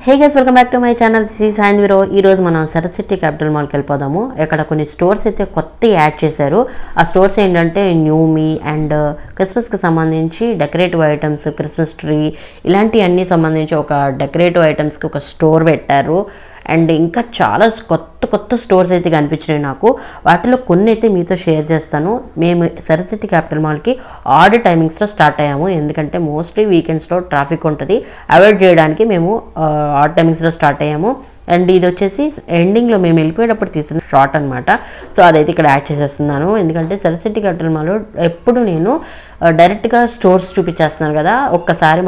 Hey guys welcome back to my channel. This is సాయంత్రం. ఈరోజు మనం శరత్ సిటీ క్యాపిటల్ మాల్కి వెళ్ళిపోదాము. ఇక్కడ కొన్ని స్టోర్స్ అయితే కొత్త యాడ్ చేశారు. ఆ స్టోర్స్ ఏంటంటే న్యూ మీ అండ్ క్రిస్మస్కి సంబంధించి డెకరేటివ్ ఐటమ్స్, క్రిస్మస్ ట్రీ ఇలాంటివన్నీ సంబంధించి ఒక డెకరేటివ్ ఐటమ్స్కి ఒక స్టోర్ పెట్టారు. అండ్ ఇంకా చాలా కొత్త స్టోర్స్ అయితే కనిపించినాయి నాకు. వాటిలో కొన్ని అయితే మీతో షేర్ చేస్తాను. మేము శరత్ సిటీ క్యాపిటల్ మాల్కి ఆడ్ టైమింగ్స్లో స్టార్ట్ అయ్యాము. ఎందుకంటే మోస్ట్లీ వీకెండ్స్లో ట్రాఫిక్ ఉంటుంది, అవాయిడ్ చేయడానికి మేము ఆడ్ టైమింగ్స్లో స్టార్ట్ అయ్యాము. అండ్ ఇది వచ్చేసి ఎండింగ్లో మేము వెళ్ళిపోయేటప్పుడు తీసిన షార్ట్ అనమాట. సో అదైతే ఇక్కడ యాడ్ చేసేస్తున్నాను. ఎందుకంటే శరత్ సిటీ క్యాపిటల్ మాల్లో ఎప్పుడు నేను డైరెక్ట్గా స్టోర్స్ చూపించేస్తున్నాను కదా, ఒక్కసారి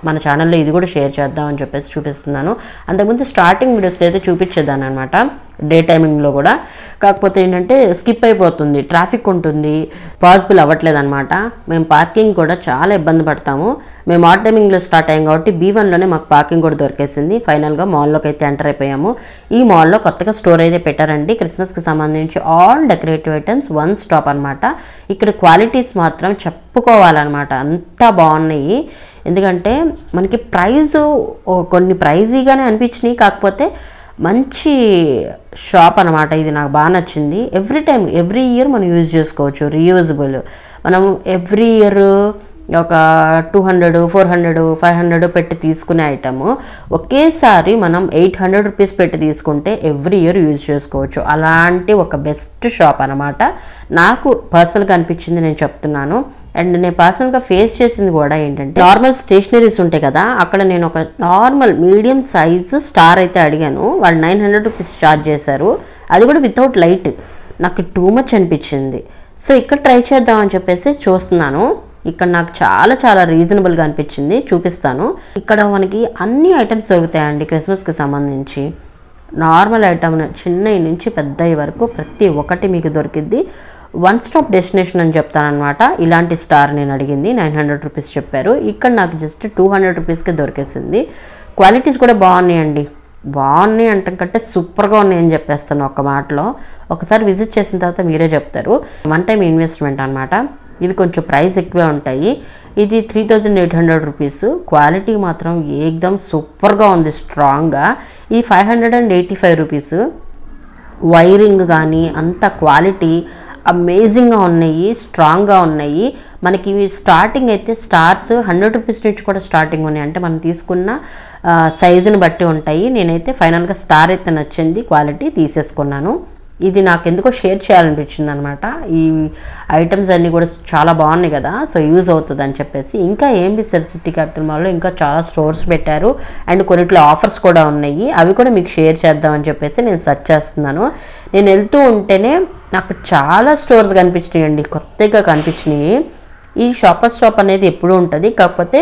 మన ఛానల్లో ఇది కూడా షేర్ చేద్దాం అని చెప్పేసి చూపిస్తున్నాను. అంతకుముందు స్టార్టింగ్ వీడియోస్లో అయితే చూపించేదాన్ని అనమాట, డే టైమింగ్లో కూడా. కాకపోతే ఏంటంటే స్కిప్ అయిపోతుంది, ట్రాఫిక్ ఉంటుంది, పాసిబుల్ అవ్వట్లేదు అనమాట. మేము పార్కింగ్ కూడా చాలా ఇబ్బంది పడతాము. మేము ఆడ్ టైమింగ్లో స్టార్ట్ అయ్యాం కాబట్టి B1లోనే మాకు పార్కింగ్ కూడా దొరికేసింది. ఫైనల్గా మాల్లోకి అయితే ఎంటర్ అయిపోయాము. ఈ మాల్లో కొత్తగా స్టోర్ అయితే పెట్టారండి. క్రిస్మస్కి సంబంధించి all decorative items one stop అనమాట. ఇక్కడ క్వాలిటీస్ మాత్రం చెప్పుకోవాలన్నమాట, అంతా బాగున్నాయి. ఎందుకంటే మనకి కొన్ని ప్రైజీగానే అనిపించినాయి, కాకపోతే మంచి షాప్ అనమాట. ఇది నాకు బాగా నచ్చింది. ఎవ్రీ ఇయర్ మనం యూజ్ చేసుకోవచ్చు, రీయూజబుల్. మనం ఎవ్రీ ఇయర్ ఒక 200, 400, 500 పెట్టి తీసుకునే ఐటమ్ ఒకేసారి మనం 800 రూపీస్ పెట్టి తీసుకుంటే ఎవ్రీ ఇయర్ యూజ్ చేసుకోవచ్చు. అలాంటి ఒక బెస్ట్ షాప్ అనమాట. నాకు పర్సనల్గా అనిపించింది, నేను చెప్తున్నాను. అండ్ నేను పర్సనల్గా ఫేస్ చేసింది కూడా ఏంటంటే, నార్మల్ స్టేషనరీస్ ఉంటాయి కదా, అక్కడ నేను ఒక నార్మల్ మీడియం సైజు స్టార్ అయితే అడిగాను. వాళ్ళు 900 రూపీస్ ఛార్జ్ చేశారు. అది కూడా వితౌట్ లైట్. నాకు టూ మచ్ అనిపించింది. సో ఇక్కడ ట్రై చేద్దామని చెప్పేసి చూస్తున్నాను. ఇక్కడ నాకు చాలా రీజనబుల్గా అనిపించింది, చూపిస్తాను. ఇక్కడ మనకి అన్ని ఐటమ్స్ దొరుకుతాయండి క్రిస్మస్కి సంబంధించి. నార్మల్ ఐటమ్ చిన్నవి నుంచి పెద్దవి వరకు ప్రతి ఒక్కటి మీకు దొరికిద్ది. వన్ స్టాప్ డెస్టినేషన్ అని చెప్తానమాట. ఇలాంటి స్టార్ నేను అడిగింది 900 రూపీస్ చెప్పారు. ఇక్కడ నాకు జస్ట్ 200 రూపీస్కి దొరికేసింది. క్వాలిటీస్ కూడా బాగున్నాయండి. బాగున్నాయి అంటే కంటే సూపర్గా ఉన్నాయని చెప్పేస్తాను ఒక మాటలో. ఒకసారి విజిట్ చేసిన తర్వాత మీరే చెప్తారు. వన్ టైం ఇన్వెస్ట్మెంట్ అనమాట. ఇవి కొంచెం ప్రైస్ ఎక్కువే ఉంటాయి. ఇది 3800 రూపీస్. క్వాలిటీ మాత్రం ఏకదమ్ సూపర్గా ఉంది, స్ట్రాంగ్గా. ఇది 585 రూపీస్. వైరింగ్ కానీ అంత క్వాలిటీ అమేజింగ్గా ఉన్నాయి, స్ట్రాంగ్గా ఉన్నాయి. మనకి స్టార్టింగ్ అయితే స్టార్స్ 100 రూపీస్ నుంచి కూడా స్టార్టింగ్ ఉన్నాయి. అంటే మనం తీసుకున్న సైజుని బట్టి ఉంటాయి. నేనైతే ఫైనల్గా స్టార్ అయితే నచ్చింది, క్వాలిటీ తీసేసుకున్నాను. ఇది నాకు ఎందుకో షేర్ చేయాలనిపించింది అనమాట. ఈ ఐటమ్స్ అన్నీ కూడా చాలా బాగున్నాయి కదా, సో యూజ్ అవుతుంది అని చెప్పేసి. ఇంకా శరత్ సిటీ క్యాపిటల్ మాల్లో ఇంకా చాలా స్టోర్స్ పెట్టారు. అండ్ కొన్నిట్లో ఆఫర్స్ కూడా ఉన్నాయి. అవి కూడా మీకు షేర్ చేద్దామని చెప్పేసి నేను సెర్చ్ చేస్తున్నాను. నేను వెళ్తూ ఉంటేనే నాకు చాలా స్టోర్స్ కనిపించినాయండి, కొత్తగా కనిపించినాయి. ఈ షాప్ అనేది ఎప్పుడూ ఉంటుంది, కాకపోతే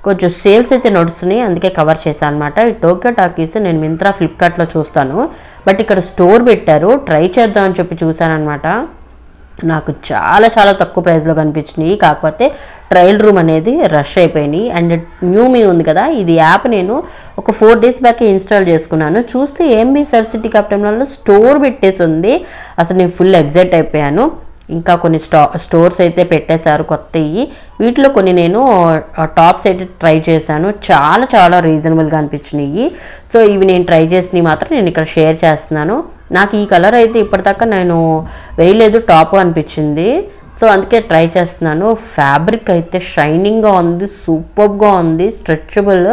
కొంచెం సేల్స్ అయితే నడుస్తున్నాయి, అందుకే కవర్ చేశాను అనమాట. ఈ టోక్యో టాకీస్ నేను మింత్రా, ఫ్లిప్కార్ట్లో చూస్తాను, బట్ ఇక్కడ స్టోర్ పెట్టారు, ట్రై చేద్దామని చెప్పి చూశాను అనమాట. నాకు చాలా తక్కువ ప్రైస్లో కనిపించినాయి. కాకపోతే ట్రయల్ రూమ్ అనేది రష్ అయిపోయినాయి. అండ్ న్యూ మీ ఉంది కదా, ఇది యాప్ నేను ఒక 4 days బ్యాక్ ఇన్స్టాల్ చేసుకున్నాను. చూస్తే శరత్ సిటీ క్యాపిటల్ మాల్లో స్టోర్ పెట్టేసి ఉంది. అసలు నేను ఫుల్ ఎగ్జైట్ అయిపోయాను. ఇంకా కొన్ని స్టోర్స్ అయితే పెట్టేశారు కొత్తవి. వీటిలో కొన్ని నేను టాప్స్ అయితే ట్రై చేశాను. చాలా రీజనబుల్గా అనిపించినాయి. సో ఇవి నేను ట్రై చేసినవి మాత్రం నేను ఇక్కడ షేర్ చేస్తున్నాను. నాకు ఈ కలర్ అయితే ఇప్పటిదాకా నేను వేయలేదు, టాప్ అనిపించింది. సో అందుకే ట్రై చేస్తున్నాను. ఫ్యాబ్రిక్ అయితే షైనింగ్గా ఉంది, సూపర్గా ఉంది, స్ట్రెచబుల్,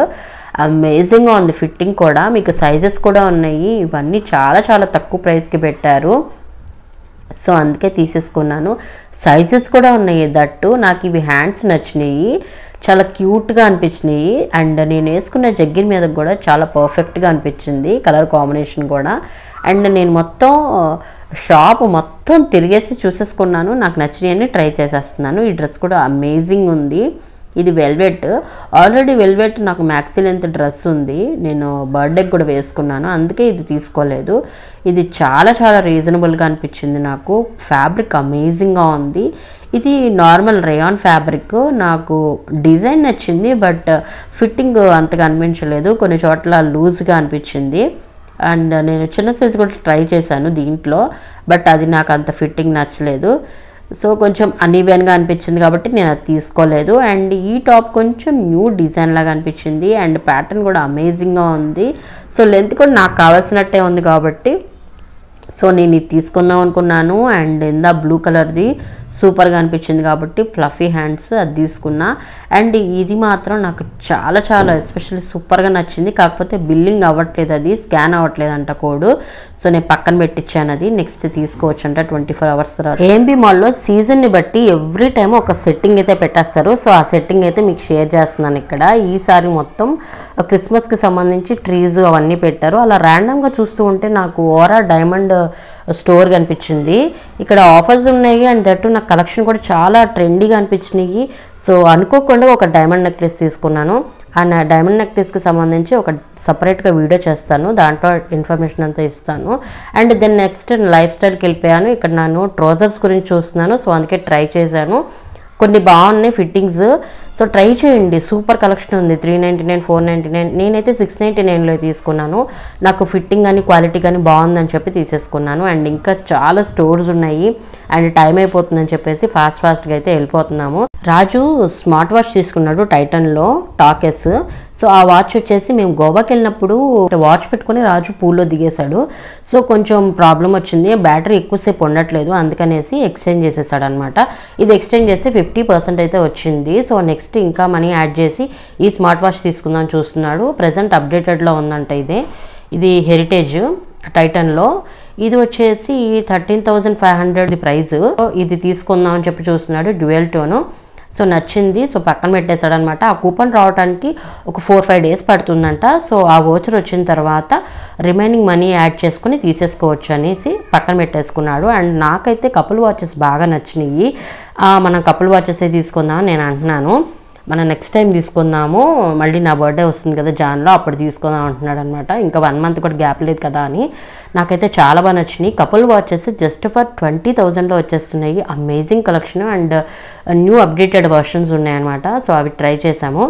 అమేజింగ్గా ఉంది. ఫిట్టింగ్ కూడా, మీకు సైజెస్ కూడా ఉన్నాయి. ఇవన్నీ చాలా తక్కువ ప్రైస్కి పెట్టారు. సో అందుకే తీసేసుకున్నాను. సైజెస్ కూడా ఉన్నాయి. దట్టు నాకు ఇవి హ్యాండ్స్ నచ్చినాయి, చాలా క్యూట్గా అనిపించినాయి. అండ్ నేను వేసుకున్న జగ్గిన్ మీద కూడా చాలా పర్ఫెక్ట్గా అనిపించింది, కలర్ కాంబినేషన్ కూడా. అండ్ నేను షాప్ మొత్తం తిరిగేసి చూసేసుకున్నాను. నాకు నచ్చినవన్నీ ట్రై చేసేస్తున్నాను. ఈ డ్రెస్ కూడా అమేజింగ్ ఉంది. ఇది వెల్వెట్. ఆల్రెడీ వెల్వెట్ నాకు మ్యాక్సీ లెంత్ డ్రెస్ ఉంది, నేను బర్త్డేకి కూడా వేసుకున్నాను, అందుకే ఇది తీసుకోలేదు. ఇది చాలా రీజనబుల్గా అనిపించింది నాకు. ఫ్యాబ్రిక్ అమేజింగ్గా ఉంది. ఇది నార్మల్ రేయాన్ ఫ్యాబ్రిక్. నాకు డిజైన్ నచ్చింది, బట్ ఫిట్టింగ్ అంతగా అనిపించలేదు. కొన్ని చోట్ల లూజ్గా అనిపించింది. అండ్ నేను చిన్న సైజు కూడా ట్రై చేశాను దీంట్లో, బట్ అది నాకు అంత ఫిట్టింగ్ నచ్చలేదు. సో కొంచెం అన్ఈవెన్గా అనిపించింది కాబట్టి నేను అది తీసుకోలేదు. అండ్ ఈ టాప్ కొంచెం న్యూ డిజైన్ లాగా అనిపించింది అండ్ ప్యాటర్న్ కూడా అమేజింగ్గా ఉంది. సో లెంత్ కూడా నాకు కావాల్సినట్టే ఉంది కాబట్టి సో నేను ఇది తీసుకుందాం అనుకున్నాను. అండ్ ఇందా బ్లూ కలర్ది సూపర్గా అనిపించింది కాబట్టి ఫ్లఫీ హ్యాండ్స్ అది తీసుకున్నా. అండ్ ఇది మాత్రం నాకు చాలా చాలా ఎస్పెషల్లీ సూపర్గా నచ్చింది. కాకపోతే బిల్లింగ్ అవ్వట్లేదు, అది స్కాన్ అవ్వట్లేదు అంట కోడ్. సో నేను పక్కన పెట్టించాను, అది నెక్స్ట్ తీసుకోవచ్చు అంట 24 hours తర్వాత. ఏఎంబీ మాల్లో సీజన్ని బట్టి ఎవ్రీ టైమ్ ఒక సెట్టింగ్ అయితే పెట్టేస్తారు. సో ఆ సెట్టింగ్ అయితే మీకు షేర్ చేస్తున్నాను ఇక్కడ. ఈసారి మొత్తం క్రిస్మస్కి సంబంధించి ట్రీస్ అవన్నీ పెట్టారు. అలా ర్యాండమ్గా చూస్తూ ఉంటే నాకు ఓరా డైమండ్ స్టోర్ కనిపించింది. ఇక్కడ ఆఫర్స్ ఉన్నాయి అండ్ దట్టు నాకు కలెక్షన్ కూడా చాలా ట్రెండీగా అనిపించినాయి. సో అనుకోకుండా ఒక డైమండ్ నెక్లెస్ తీసుకున్నాను. ఆ డైమండ్ నెక్లెస్కి సంబంధించి ఒక సపరేట్గా వీడియో చేస్తాను, దాంట్లో ఇన్ఫర్మేషన్ అంతా ఇస్తాను. అండ్ దెన్ నెక్స్ట్ లైఫ్ స్టైల్కి వెళ్ళిపోయాను. ఇక్కడ నేను ట్రౌజర్స్ గురించి చూస్తున్నాను, సో అందుకే ట్రై చేశాను. కొన్ని బాగున్నాయి ఫిట్టింగ్స్, సో ట్రై చేయండి. సూపర్ కలెక్షన్ ఉంది. 399, 499, నేనైతే 699లో తీసుకున్నాను. నాకు ఫిట్టింగ్ కానీ క్వాలిటీ కానీ బాగుందని చెప్పి తీసేసుకున్నాను. అండ్ ఇంకా చాలా స్టోర్స్ ఉన్నాయి అండ్ టైం అయిపోతుందని చెప్పేసి ఫాస్ట్గా అయితే వెళ్ళిపోతున్నాము. రాజు స్మార్ట్ వాచ్ తీసుకున్నాడు టైటన్లో టాకెస్. సో ఆ వాచ్ వచ్చేసి మేము గోవాకి వెళ్ళినప్పుడు వాచ్ పెట్టుకుని రాజు పూల్లో దిగేశాడు. సో కొంచెం ప్రాబ్లం వచ్చింది, బ్యాటరీ ఎక్కువసేపు ఉండట్లేదు, అందుకనేసి ఎక్స్చేంజ్ చేసేసాడు అనమాట. ఇది ఎక్స్చేంజ్ చేస్తే 50% అయితే వచ్చింది. సో నెక్స్ట్ ఇంకా మనీ యాడ్ చేసి ఈ స్మార్ట్ వాచ్ తీసుకుందాం చూస్తున్నాడు. ప్రజెంట్ అప్డేటెడ్లో ఉందంట. ఇది హెరిటేజ్ టైటన్లో. ఇది వచ్చేసి 13,500 ప్రైస్. ఇది తీసుకుందాం అని చెప్పి చూస్తున్నాడు, డ్యూయల్ టోను. సో నచ్చింది, సో పక్కన పెట్టేశాడు అనమాట. ఆ కూపన్ రావడానికి ఒక 4-5 days పడుతుందంట. సో ఆ వోచర్ వచ్చిన తర్వాత రిమైనింగ్ మనీ యాడ్ చేసుకుని తీసేసుకోవచ్చు అనేసి పక్కన పెట్టేసుకున్నాడు. అండ్ నాకైతే కపుల్ వాచెస్ బాగా నచ్చినాయి. మనం కపుల్ వాచెస్ తీసుకుందాం నేను అంటున్నాను. మనం నెక్స్ట్ టైం తీసుకుందాము, మళ్ళీ నా బర్త్డే వస్తుంది కదా జాన్లో, అప్పుడు తీసుకుందాం అంటున్నాడు అనమాట. ఇంకా 1 month కూడా గ్యాప్ లేదు కదా అని. నాకైతే చాలా బాగా నచ్చినాయి. కపుల్ వాచెస్ జస్ట్ ఫర్ 20,000లో వచ్చేస్తున్నాయి. Amazing collection and new updated versions ఉన్నాయన్నమాట. సో అవి ట్రై చేసాము.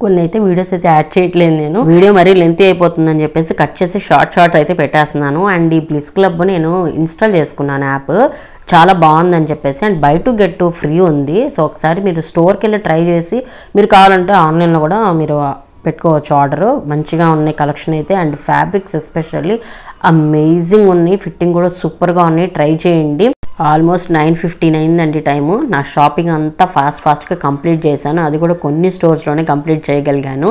కొన్ని అయితే వీడియోస్ అయితే యాడ్ చేయట్లేదు, నేను వీడియో మరీ లెంతీ అయిపోతుందని చెప్పేసి కట్ చేసి షార్ట్ అయితే పెట్టేస్తున్నాను. అండ్ ఈ బ్లిస్ క్లబ్ నేను ఇన్స్టాల్ చేసుకున్నాను యాప్, చాలా బాగుందని చెప్పేసి. And by to get to free ఉంది. సో ఒకసారి మీరు స్టోర్కి వెళ్ళి ట్రై చేసి మీరు కావాలంటే ఆన్లైన్లో కూడా మీరు పెట్టుకోవచ్చు ఆర్డర్. మంచిగా ఉన్నాయి కలెక్షన్ అయితే. అండ్ ఫ్యాబ్రిక్స్ ఎస్పెషల్లీ అమేజింగ్ ఉన్నాయి, ఫిట్టింగ్ కూడా సూపర్గా ఉన్నాయి. ట్రై చేయండి. ఆల్మోస్ట్ 9:15 అయిందండి టైము. నా షాపింగ్ అంతా ఫాస్ట్గా కంప్లీట్ చేశాను, అది కూడా కొన్ని స్టోర్స్లోనే కంప్లీట్ చేయగలిగాను.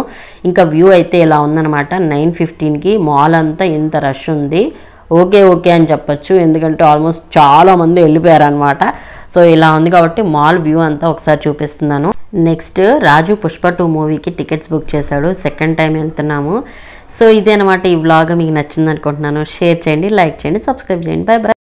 ఇంకా వ్యూ అయితే ఇలా ఉందన్నమాట. 9:15కి మాల్ అంతా ఇంత రష్ ఉంది. ఓకే అని చెప్పచ్చు, ఎందుకంటే ఆల్మోస్ట్ చాలామంది వెళ్ళిపోయారనమాట. సో ఇలా ఉంది కాబట్టి మాల్ వ్యూ అంతా ఒకసారి చూపిస్తున్నాను. నెక్స్ట్ రాజు పుష్ప 2 మూవీకి టికెట్స్ బుక్ చేశాడు, సెకండ్ టైం వెళ్తున్నాము. సో ఇదే అనమాట ఈ వ్లాగ్. మీకు నచ్చింది అనుకుంటున్నాను. షేర్ చేయండి, లైక్ చేయండి, సబ్స్క్రైబ్ చేయండి. బాయ్.